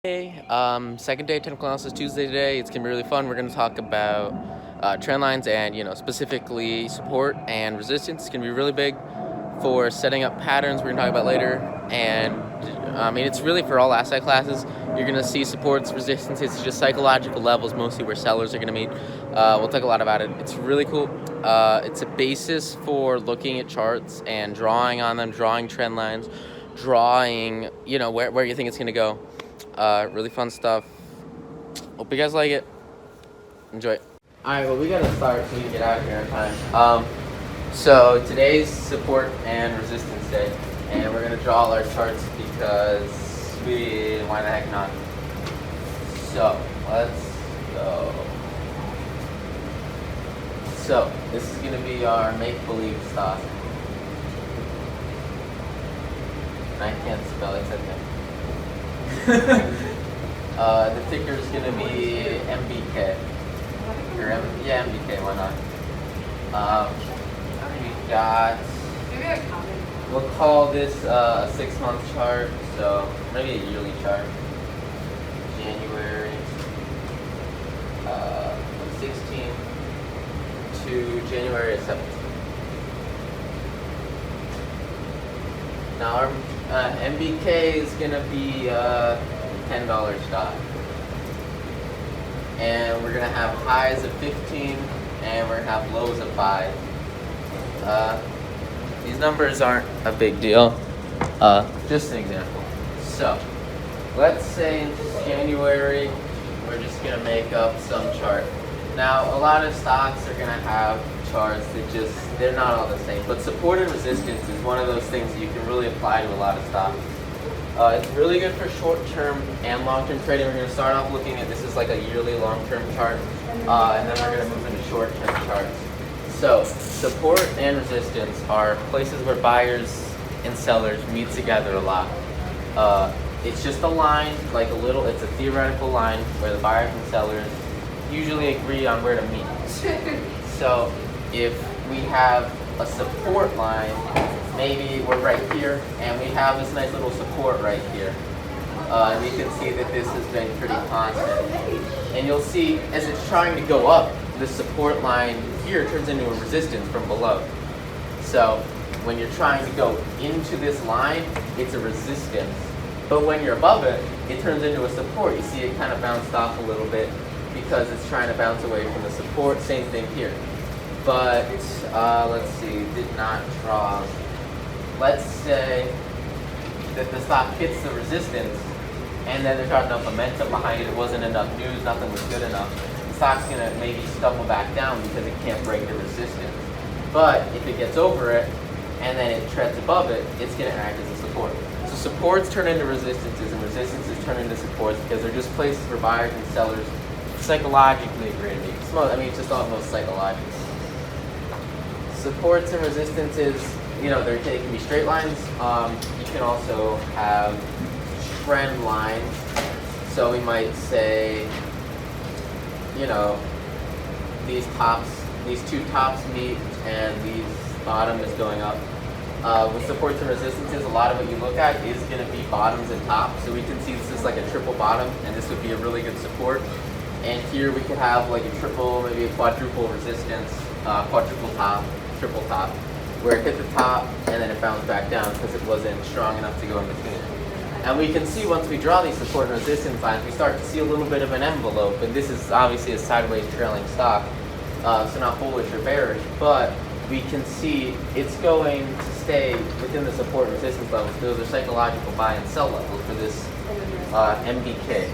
Hey, second day technical analysis Tuesday today. It's gonna be really fun. We're gonna talk about trend lines and specifically support and resistance. It's gonna be really big for setting up patterns. We're gonna talk about later, and I mean it's really for all asset classes. You're gonna see supports, resistance. It's just psychological levels, mostly where sellers are gonna meet. We'll talk a lot about it. It's really cool. It's a basis for looking at charts and drawing on them, drawing trend lines, drawing where you think it's gonna go. Really fun stuff. Hope you guys like it. Enjoy it. Alright, well, we gotta start so we can get out of here in time. So today's support and resistance day, and we're gonna draw all our charts because why the heck not? So, let's go. So, this is gonna be our make-believe stock. I can't spell it, the ticker is going to be MBK. MBK, why not? We got, we'll call this a 6-month chart, so maybe a yearly chart. January 16 to January 17. Now our MBK is going to be $10 stock. And we're going to have highs of 15 and we're going to have lows of 5. These numbers aren't a big deal. Just an example. So, let's say in January we're just going to make up some chart. Now, a lot of stocks are going to have charts that they're not all the same, but support and resistance is one of those things that you can really apply to a lot of stocks. It's really good for short-term and long-term trading. We're going to start off looking at this is like a yearly long-term chart, and then we're going to move into short-term charts. So support and resistance are places where buyers and sellers meet together a lot. It's just a line, it's a theoretical line where the buyers and sellers usually agree on where to meet. So if we have a support line, maybe we're right here, and we have this nice little support right here. And we can see that this has been pretty constant. And you'll see as it's trying to go up, the support line here turns into a resistance from below. So when you're trying to go into this line, it's a resistance. But when you're above it, it turns into a support. You see it kind of bounced off a little bit because it's trying to bounce away from the support. Same thing here. But let's see, did not draw. Let's say that the stock hits the resistance and then there's not enough momentum behind it. It wasn't enough news, nothing was good enough. The stock's going to maybe stumble back down because it can't break the resistance. But if it gets over it and then it treads above it, it's going to act as a support. So supports turn into resistances and resistances turn into supports because they're just places where buyers and sellers psychologically agree to meet. It's just almost psychological. Supports and resistances, they can be straight lines. You can also have trend lines. So we might say, these two tops meet and these bottom is going up. With supports and resistances, a lot of what you look at is going to be bottoms and tops. So we can see this is like a triple bottom, and this would be a really good support. And here we could have like a triple, maybe a quadruple resistance, quadruple top, triple top, where it hit the top and then it bounced back down because it wasn't strong enough to go in between it. And we can see once we draw these support and resistance lines, we start to see a little bit of an envelope. And this is obviously a sideways trailing stock, so not bullish or bearish, but we can see it's going to stay within the support and resistance levels. Those are psychological buy and sell levels for this MBK.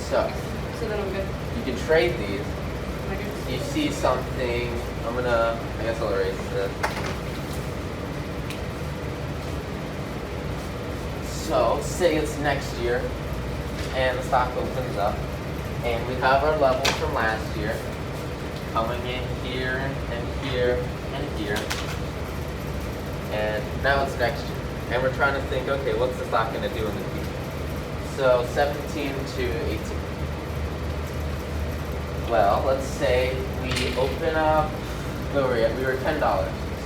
So then I'm good. you can trade these. You see something, I guess I'll erase this. So, say it's next year, and the stock opens up, and we have our levels from last year, coming in here, and here, and here, and now it's next year, and we're trying to think, okay, what's the stock going to do in the future? So, 17 to 18. Well, let's say we open up, where were we at? We were at $10.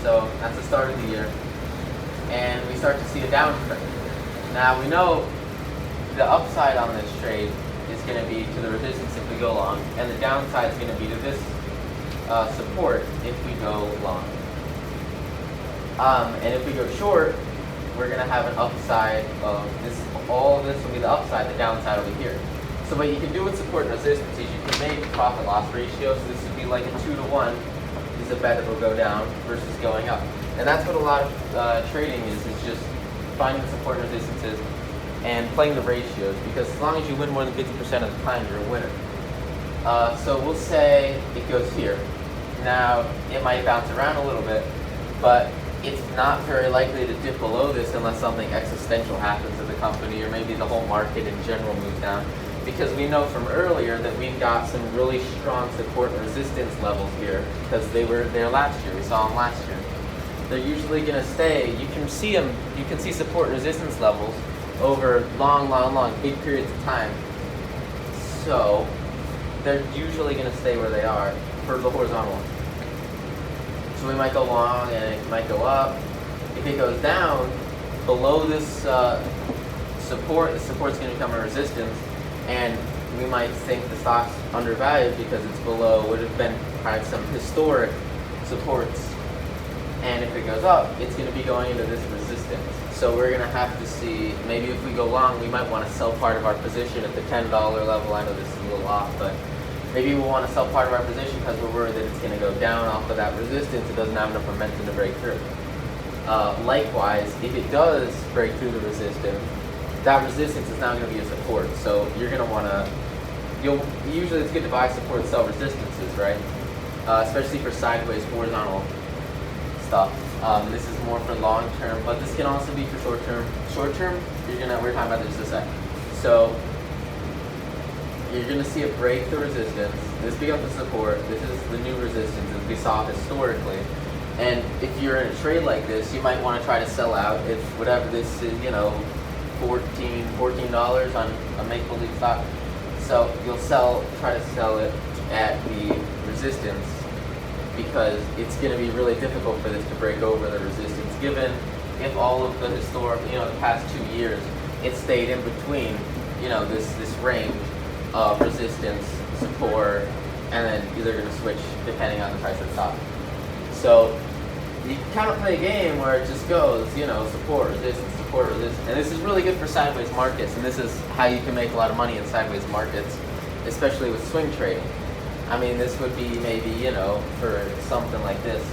So that's the start of the year. And we start to see a downtrend. Now we know the upside on this trade is going to be to the resistance if we go long, and the downside is going to be to this support if we go long. And if we go short, we're going to have an upside of this. All this will be the upside, the downside will be here. So what you can do with support and resistance is you can make profit-loss ratios. So this would be like a 2 to 1 is a bet that will go down versus going up. And that's what a lot of trading is just finding support and resistances and playing the ratios, because as long as you win more than 50% of the time, you're a winner. So we'll say it goes here. Now, it might bounce around a little bit, but it's not very likely to dip below this unless something existential happens to the company, or maybe the whole market in general moves down. Because we know from earlier that we've got some really strong support and resistance levels here, because they were there last year. We saw them last year. They're usually going to stay. You can see them. You can see support and resistance levels over long, big periods of time. So they're usually going to stay where they are for the horizontal one. So we might go long and it might go up. If it goes down below this support, the support's going to become a resistance, and we might think the stock's undervalued because it's below what have been had some historic supports. And if it goes up, it's going to be going into this resistance. So we're going to have to see, maybe if we go long, we might want to sell part of our position at the $10 level. I know this is a little off, but maybe we'll want to sell part of our position because we're worried that it's going to go down off of that resistance. It doesn't have enough momentum to break through. Likewise, if it does break through the resistance, that resistance is now going to be a support. So you're going to want to, usually it's good to buy support and sell resistances, right? Especially for sideways horizontal stuff. This is more for long term, but this can also be for short term. Short term, we're talking about this in a second. So you're going to see a break the resistance. This becomes a support. This is the new resistance that we saw historically. And if you're in a trade like this, you might want to try to sell out if whatever this is, $14 on a make-believe stock. So you'll try to sell it at the resistance, because it's going to be really difficult for this to break over the resistance, given if all of the historic, the past 2 years, it stayed in between, this range of resistance, support, and then they're going to switch depending on the price of the stock. So you kind of play a game where it just goes, support, resistance, support, resistance. And this is really good for sideways markets, and this is how you can make a lot of money in sideways markets, especially with swing trading. I mean, this would be maybe, for something like this,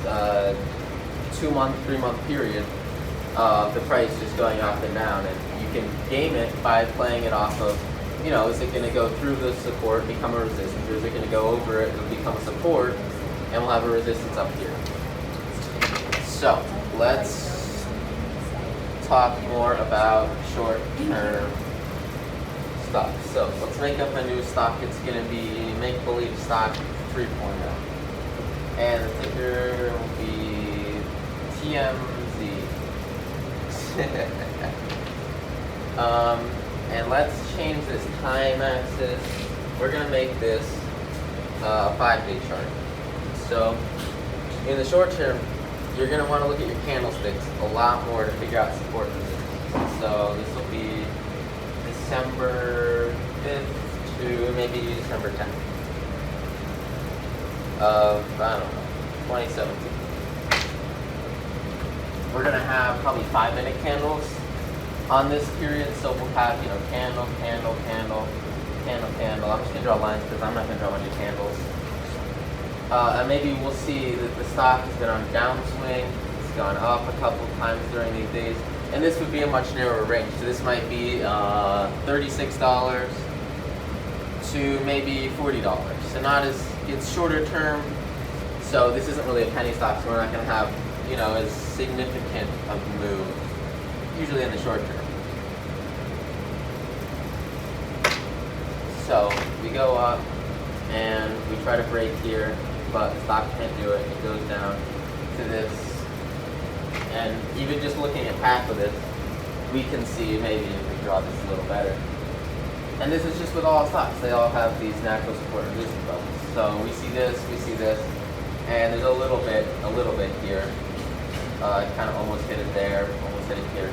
2-month, 3-month period, the price just going up and down. And you can game it by playing it off of, is it going to go through the support, become a resistance, or is it going to go over it and become a support, and we'll have a resistance up here. So, let's talk more about short-term stock. So let's make up a new stock. It's going to be make-believe stock 3.0. And the ticker will be TMZ. And let's change this time axis. We're going to make this a 5-day chart. So in the short term, you're going to want to look at your candlesticks a lot more to figure out support and resistance. So this will be December 5th to maybe December 10th of, 2017. We're going to have probably 5-minute candles on this period. So we'll have, candle, candle, candle, candle, candle. I'm just going to draw lines because I'm not going to draw a bunch of candles. And maybe we'll see that the stock has been on a downswing. It's gone up a couple times during these days. And this would be a much narrower range. So this might be $36 to maybe $40. So it's shorter term. So this isn't really a penny stock, so we're not going to have, as significant of a move, usually in the short term. So we go up and we try to break here, but the stock can't do it. It goes down to this. And even just looking at half of this, we can see maybe if we draw this a little better. And this is just with all stocks. They all have these natural support and resistance levels. So we see this, and there's a little bit here. Kind of almost hit it there, almost hit it here.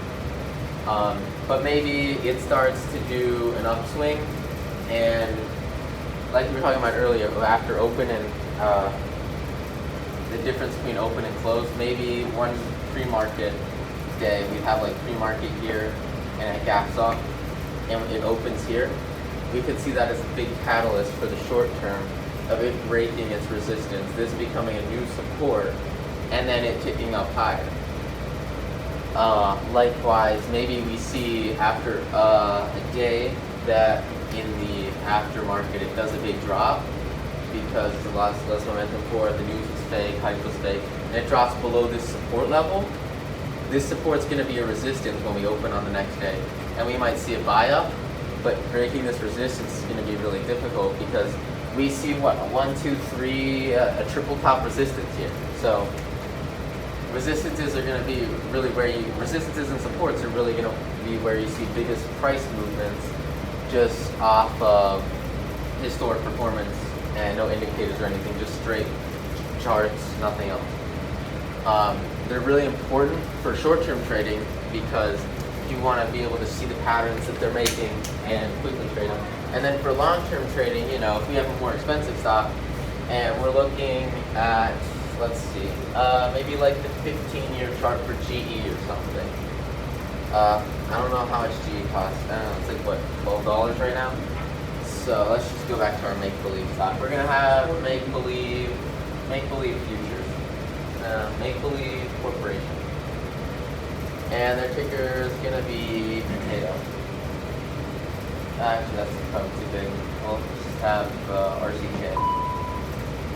But maybe it starts to do an upswing, and like we were talking about earlier, after open and the difference between open and close, maybe one pre-market day, we have like pre-market here and it gaps up and it opens here. We could see that as a big catalyst for the short term of it breaking its resistance, this becoming a new support, and then it ticking up higher. Likewise, maybe we see after a day that in the aftermarket it does a big drop because there's a lot less momentum for it, the news was fake, hype was fake, and it drops below this support level. This support's going to be a resistance when we open on the next day, and we might see a buy up, but breaking this resistance is going to be really difficult because we see what, a 1, 2, 3, a triple top resistance here. So resistances are going to be really where resistances and supports are really going to be where you see biggest price movements just off of historic performance and no indicators or anything, just straight charts, nothing else. They're really important for short-term trading because you want to be able to see the patterns that they're making and quickly trade them. And then for long-term trading, if we have a more expensive stock and we're looking at, let's see, maybe like the 15-year chart for GE or something. I don't know how much GE costs. I don't know, it's like what, $12 right now? So let's just go back to our make-believe stock. We're gonna have make-believe futures, make-believe corporation, and their ticker is gonna be potato. Actually, that's probably too big. We'll just have RCK.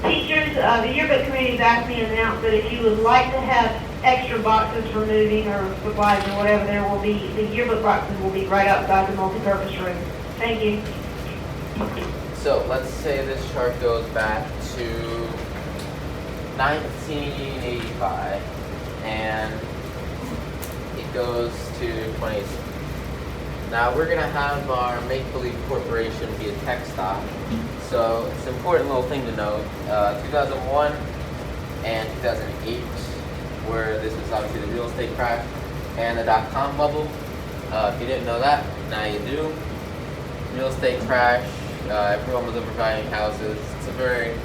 Teachers, the yearbook committee has asked me to announce that if you would like to have extra boxes for moving or supplies or whatever, the yearbook boxes will be right outside the multi-purpose room. Thank you. So let's say this chart goes back to 1985 and it goes to 2018. Now we're going to have our make-believe corporation be a tech stock. So it's an important little thing to note. 2001 and 2008, where this was obviously the real estate crash and the dot-com bubble. If you didn't know that, now you do. Real estate crash, everyone was overvaluing houses. It's a very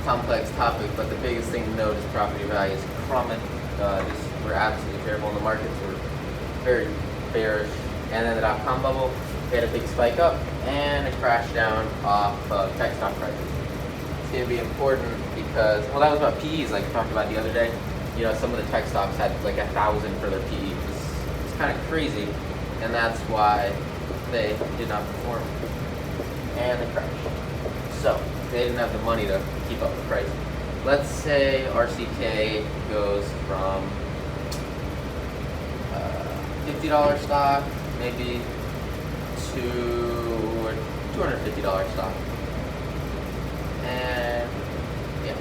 complex topic, but the biggest thing to note is property values plummet. Just were absolutely terrible, and the markets were very bearish. And then the dot-com bubble, we had a big spike up and a crash down off tech stock prices. It's going to be important because, well, that was about PEs like I talked about the other day. Some of the tech stocks had like 1,000 for their PE. It's kind of crazy, and that's why they did not perform. And they crashed. So they didn't have the money to keep up the price. Let's say RCK goes from $50 stock maybe to a $250 stock. And yeah.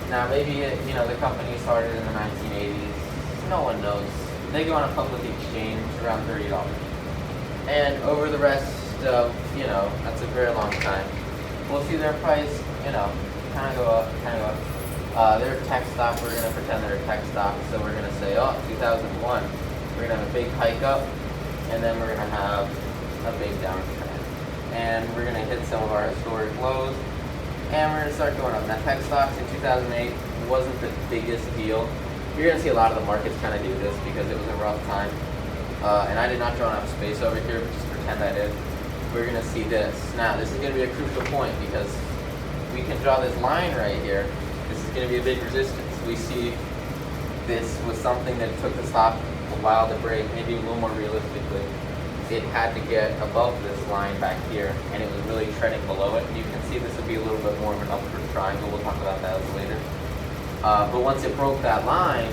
Now maybe the company started in the 1980s. No one knows. They go on a public exchange around $30. And over the rest of, that's a very long time. We'll see their price, kind of go up, kind of go up. They're a tech stock. We're going to pretend they're a tech stock. So we're going to say, 2001. We're going to have a big hike up, and then we're going to have a big downtrend. And we're going to hit some of our historic lows, and we're going to start going up. Now, tech stocks in 2008 wasn't the biggest deal. You're going to see a lot of the markets kind of do this because it was a rough time. And I did not draw enough space over here, but just pretend I did. We're going to see this. Now, this is going to be a crucial point because we can draw this line right here. This is going to be a big resistance. We see this was something that took the stock a while to break, maybe a little more realistically. It had to get above this line back here, and it was really treading below it. You can see this would be a little bit more of an upward triangle. We'll talk about that a little later. But once it broke that line,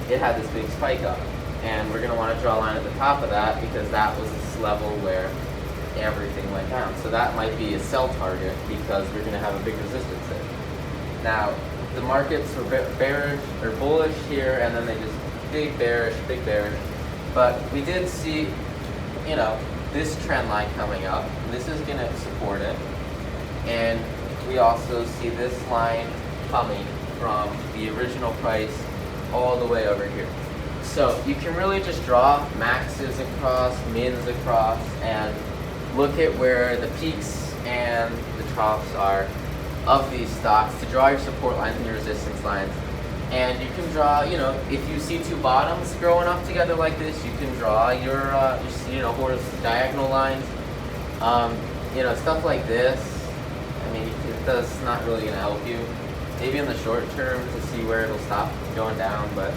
it had this big spike up. And we're going to want to draw a line at the top of that because that was this level where everything went down. So that might be a sell target because we're going to have a big resistance there. Now, the markets were bearish or bullish here, and then they just big bearish. But we did see, this trend line coming up. This is going to support it. And we also see this line coming from the original price all the way over here. So you can really just draw maxes across, mins across, and look at where the peaks and the troughs are of these stocks to draw your support lines and your resistance lines. And you can draw, if you see two bottoms growing up together like this, you can draw your diagonal lines. Stuff like this. I mean, it's not really going to help you. Maybe in the short term to see where it'll stop going down, but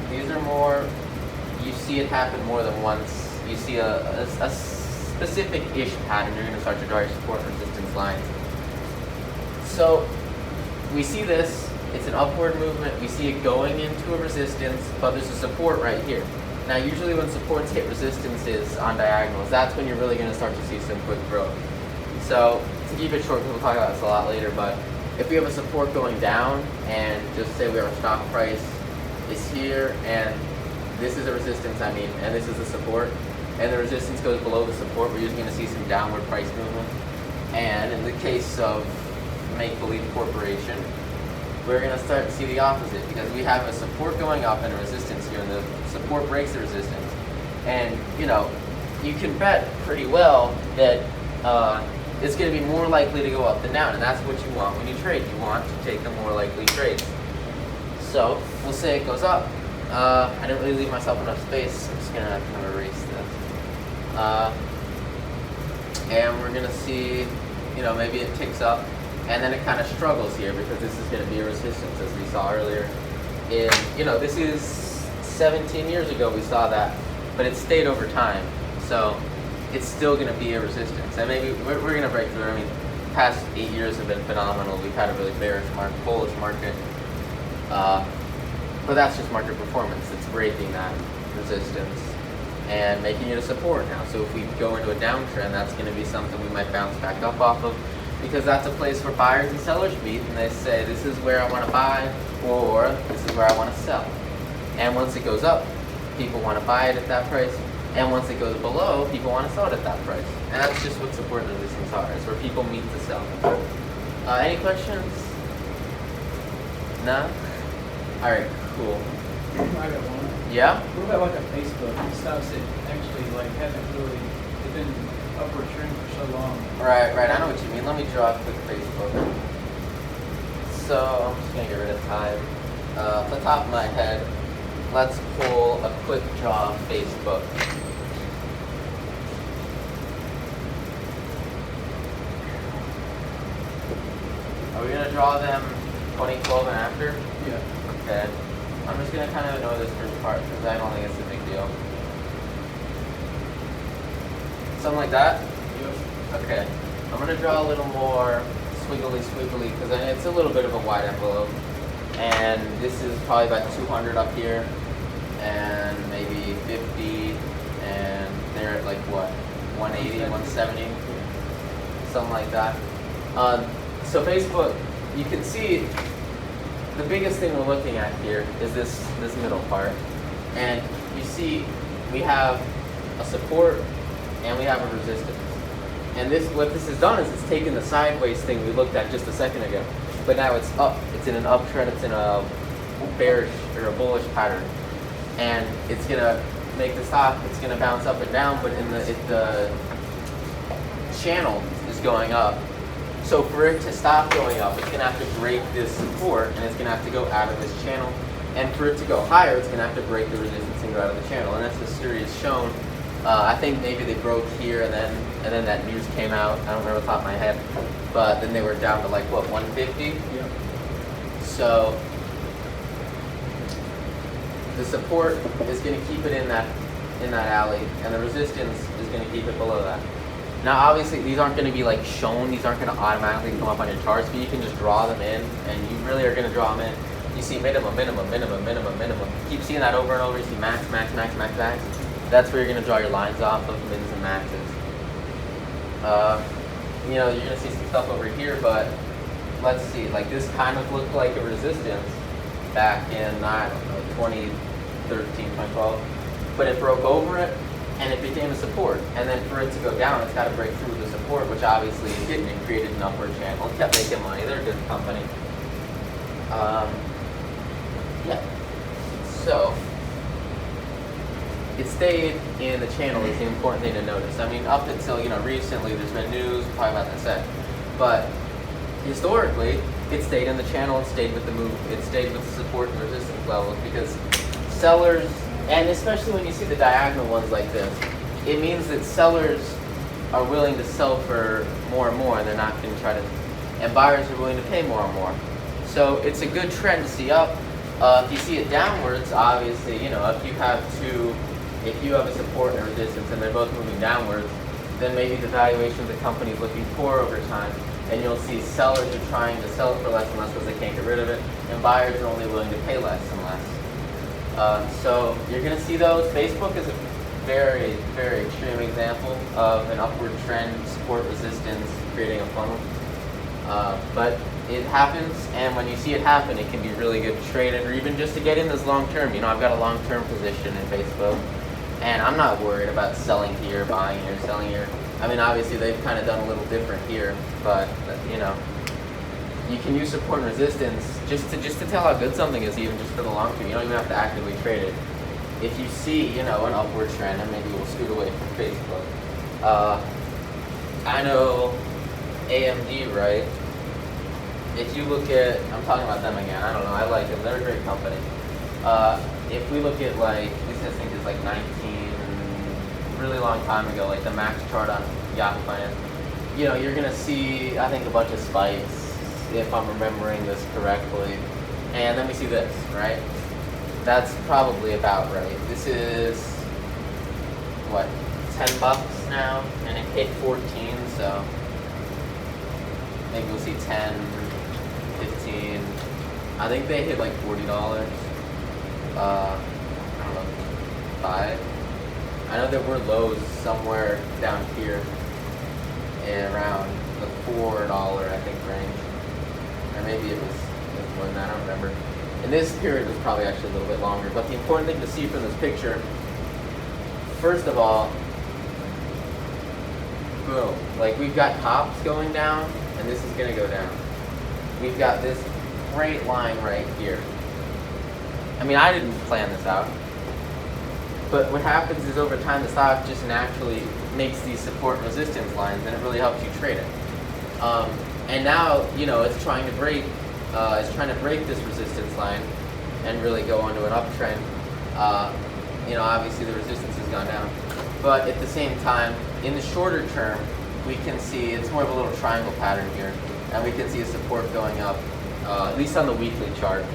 these are more, you see it happen more than once. You see a specific-ish pattern, you're going to start to draw your support and resistance lines. So we see this, it's an upward movement, we see it going into a resistance, but there's a support right here. Now usually when supports hit resistances on diagonals, that's when you're really going to start to see some quick growth. So to keep it short, we'll talk about this a lot later, but if we have a support going down, and just say we have a stock price is here, and this is a resistance, and this is a support, and the resistance goes below the support, we're usually going to see some downward price movement. And in the case of Make-Believe Corporation, we're going to start to see the opposite, because we have a support going up and a resistance here, and the support breaks the resistance. And, you can bet pretty well that it's going to be more likely to go up than down, and that's what you want when you trade. You want to take the more likely trades. So, we'll say it goes up. I didn't really leave myself enough space. I'm just going to kind of erase this. And we're going to see, maybe it ticks up, and then it kind of struggles here because this is going to be a resistance, as we saw earlier. This is 17 years ago we saw that, but it stayed over time. So it's still going to be a resistance. And maybe we're going to break through. I mean, the past 8 years have been phenomenal. We've had a really bearish market, bullish market. But that's just market performance. It's breaking that resistance and making it a support now. So if we go into a downtrend, that's going to be something we might bounce back up off of, because that's a place where buyers and sellers meet, and they say, this is where I want to buy, or this is where I want to sell. And once it goes up, people want to buy it at that price. And once it goes below, people want to sell it at that price. And that's just what support and resistance are. It's where people meet to sell. Any questions? No? Alright, cool. I got one. Yeah? What about like a Facebook? Stocks that actually haven't really, they've been upward trend for so long. Right, I know what you mean. Let me draw a quick Facebook. So, I'm just going to get rid of time. Off the top of my head, let's pull a quick draw of Facebook. Are we going to draw them 2012 and after? Yeah. Okay. I'm just going to kind of ignore this first part because I don't think it's a big deal. Something like that? Yep. Okay. I'm going to draw a little more squiggly because it's a little bit of a wide envelope. And this is probably about 200 up here, and maybe 50, and they're at 180, 170, something like that. So Facebook, you can see the biggest thing we're looking at here is this middle part. And you see we have a support and we have a resistance. And what this has done is it's taken the sideways thing we looked at just a second ago. But now it's up. It's in an uptrend. It's in a bearish or a bullish pattern, and it's gonna make the stock. It's gonna bounce up and down, but if the channel is going up, so for it to stop going up, it's gonna have to break this support, and it's gonna have to go out of this channel. And for it to go higher, it's gonna have to break the resistance and go out of the channel. And as history has shown, I think maybe they broke here, and then that news came out. I don't remember off the top of my head. But then they were down to 150? Yeah. So the support is going to keep it in that alley, and the resistance is going to keep it below that. Now obviously these aren't going to be shown, these aren't going to automatically come up on your charts, but you can just draw them in, and you really are going to draw them in. You see minimum. Keep seeing that over and over. You see max. That's where you're going to draw your lines off of mins and maxes. You're going to see some stuff over here, but let's see, this kind of looked like a resistance back in, 2013, 2012, but it broke over it, and it became a support, and then for it to go down, it's got to break through the support, which obviously it didn't, and created an upward channel. It kept making money. They're a good company. Yeah. So, it stayed in the channel is the important thing to notice. I mean, up until, recently there's been news, we'll talk about that in a sec. But historically, it stayed in the channel, it stayed with the move, it stayed with the support and resistance levels, because sellers, and especially when you see the diagonal ones like this, it means that sellers are willing to sell for more and more, and they're not going to try to, and buyers are willing to pay more and more. So it's a good trend to see up. If you see it downwards, obviously, if you have a support and a resistance and they're both moving downwards, then maybe the valuation of the company is looking poor over time, and you'll see sellers are trying to sell it for less and less because they can't get rid of it, and buyers are only willing to pay less and less. So you're going to see those. Facebook is a very, very extreme example of an upward trend, support, resistance, creating a funnel. But it happens, and when you see it happen, it can be really good to trade it, or even just to get in this long term. I've got a long term position in Facebook, and I'm not worried about selling here, buying here, selling here. I mean, obviously they've kind of done a little different here, but you can use support and resistance just to tell how good something is, even just for the long term. You don't even have to actively trade it. If you see, an upward trend, and maybe we'll scoot away from Facebook. I know AMD, right? If you look at, I'm talking about them again, I don't know, I like them, they're a great company. If we look at this I think is 19, really long time ago, like the max chart on Yahoo Finance, you're gonna see, I think, a bunch of spikes, if I'm remembering this correctly. And then we see this, right? That's probably about right. This is, what, $10 now, and it hit 14, so maybe we'll see 10, 15. I think they hit like $40. I don't know, 5. I know there were lows somewhere down here around the $4, I think, range. Or maybe it was more than that, I don't remember. And this period was probably actually a little bit longer. But the important thing to see from this picture, first of all, boom. We've got tops going down, and this is going to go down. We've got this great line right here. I mean, I didn't plan this out. But what happens is over time, the stock just naturally makes these support and resistance lines, and it really helps you trade it. And now, it's trying to break this resistance line and really go onto an uptrend. Obviously the resistance has gone down. But at the same time, in the shorter term, we can see it's more of a little triangle pattern here. And we can see a support going up, at least on the weekly chart,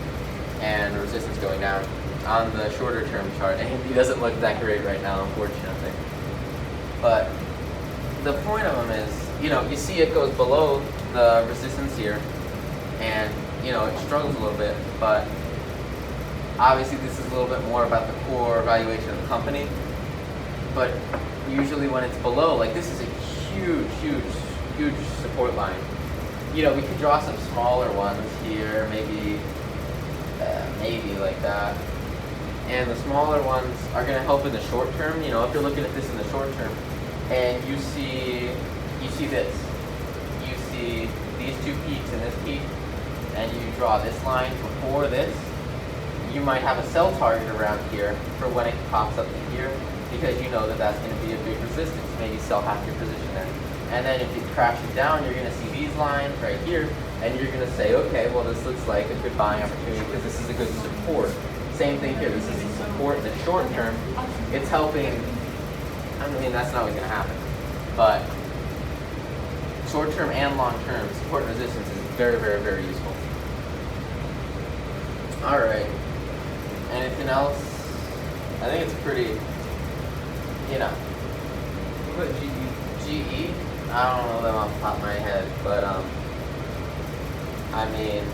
and the resistance going down on the shorter term chart. And he doesn't look that great right now, unfortunately. But the point of him is, you see it goes below the resistance here, and it struggles a little bit, but obviously this is a little bit more about the core valuation of the company. But usually when it's below, this is a huge support line. We could draw some smaller ones here, maybe like that. And the smaller ones are going to help in the short term. If you're looking at this in the short term, and you see this, you see these two peaks and this peak, and you draw this line before this, you might have a sell target around here for when it pops up to here, because you know that that's going to be a big resistance. Maybe sell half your position there. And then if it crashes down, you're going to see these lines right here, and you're going to say, okay, well, this looks like a good buying opportunity because this is a good support. Same thing here. This is a support in the short term. It's helping. I mean, that's not always going to happen. But short term and long term, support and resistance is very, very, very useful. All right. Anything else? I think it's pretty, What, GE? GE? I don't know them off the top of my head, but I mean,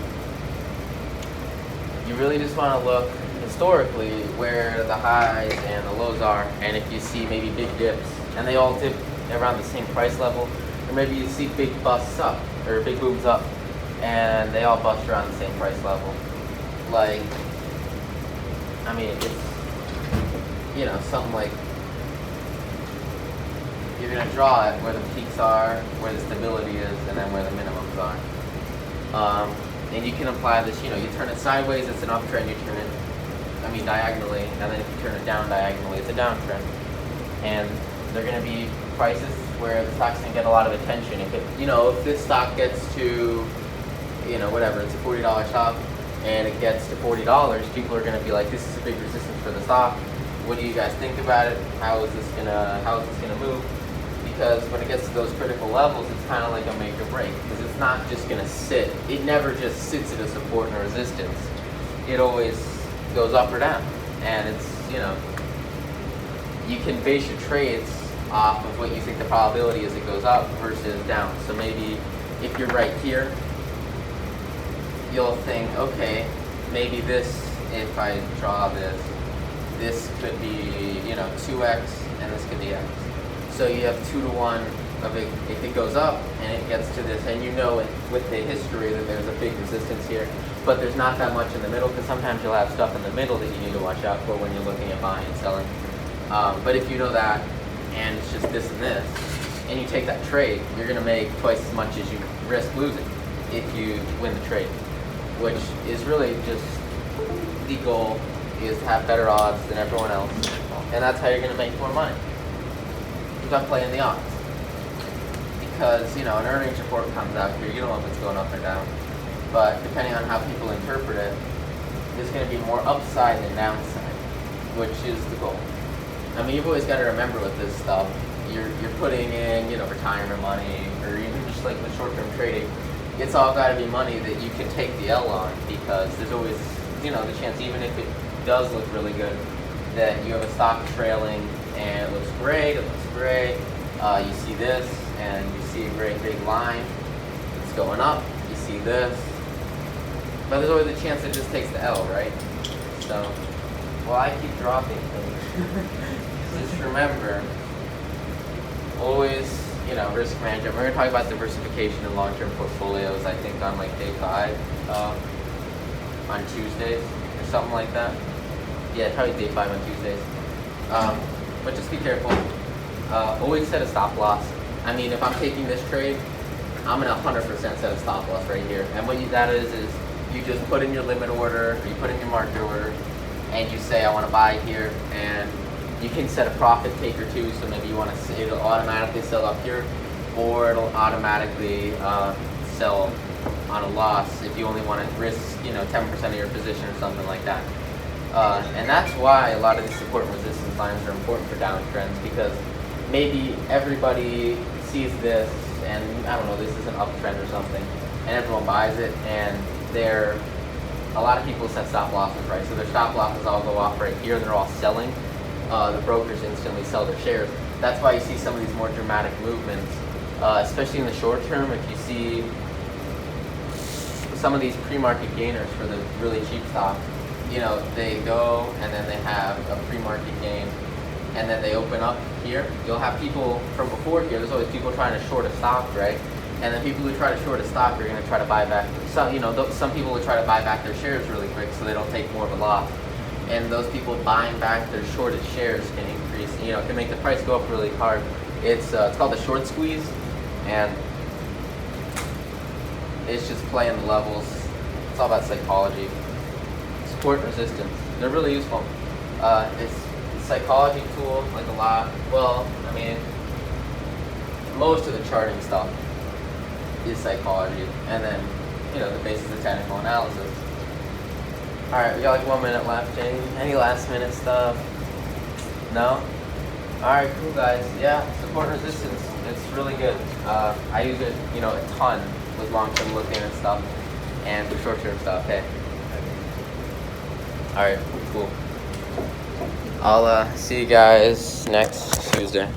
you really just want to look historically where the highs and the lows are, and if you see maybe big dips, and they all dip around the same price level, or maybe you see big busts up, or big booms up, and they all bust around the same price level. I mean, it's, something like, you're going to draw it where the peaks are, where the stability is, and then where the minimums are. And you can apply this, you turn it sideways, it's an uptrend, you turn it diagonally, and then if you turn it down diagonally, it's a downtrend. And they're going to be prices where the stock's going to get a lot of attention. If this stock gets to, whatever, it's a $40 stock, and it gets to $40, people are going to be like, this is a big resistance for the stock. What do you guys think about it? How is this gonna move? Because when it gets to those critical levels, it's kind of like a make or break, because it's not just gonna sit. It never just sits at a support and a resistance. It always goes up or down, and it's, you can base your trades off of what you think the probability is it goes up versus down. So maybe if you're right here, you'll think, okay, maybe this, if I draw this could be, 2x, and this could be x. So you have 2 to 1 of it. If it goes up and it gets to this, and with the history that there's a big resistance here, but there's not that much in the middle, because sometimes you'll have stuff in the middle that you need to watch out for when you're looking at buying and selling. But if you know that, and it's just this and this, and you take that trade, you're going to make twice as much as you risk losing if you win the trade, which is really just the goal, is to have better odds than everyone else, and that's how you're going to make more money. You've got playing the odds, because an earnings report comes out here, you don't know if it's going up or down, but depending on how people interpret it, there's going to be more upside than downside, which is the goal. You've always got to remember with this stuff, you're putting in retirement money, or even just like with short-term trading, it's all got to be money that you can take the L on, because there's always the chance, even if it does look really good, that you have a stock trailing and it looks great, you see this, and you see a great big line, it's going up, you see this, but there's always a chance it just takes the L, right? So, I keep dropping things. Just remember, always, risk management. We're going to talk about diversification in long-term portfolios, I think on like day 5, on Tuesdays, or something like that. Yeah, probably day 5 on Tuesdays. But just be careful. Always set a stop loss. If I'm taking this trade, I'm going to 100% set a stop loss right here. And what that is you just put in your limit order, or you put in your market order, and you say, I want to buy here, and you can set a profit taker too, so maybe you want to, it'll automatically sell up here, or it'll automatically sell on a loss if you only want to risk, 10% of your position or something like that. And that's why a lot of these support and resistance lines are important for downtrends, because maybe everybody sees this and, this is an uptrend or something, and everyone buys it, and a lot of people set stop losses, right? So their stop losses all go off right here, and they're all selling. The brokers instantly sell their shares. That's why you see some of these more dramatic movements, especially in the short term. If you see some of these pre-market gainers for the really cheap stocks, they go and then they have a pre-market gain, and then they open up here. You'll have people from before here, there's always people trying to short a stock, right? And then people who try to short a stock are going to try to buy back, some people will try to buy back their shares really quick so they don't take more of a loss. And those people buying back their shorted shares can increase, can make the price go up really hard. It's called the short squeeze, and it's just playing the levels. It's all about psychology. Support and resistance, they're really useful. It's a psychology tool, like a lot. Most of the charting stuff is psychology, and then, the basis of technical analysis. Alright, we got like 1 minute left, Jane. Any last minute stuff? No? Alright, cool guys. Yeah, support and resistance. It's really good. I use it, a ton with long-term looking and stuff, and with short-term stuff, hey. Alright, cool. I'll see you guys next Tuesday.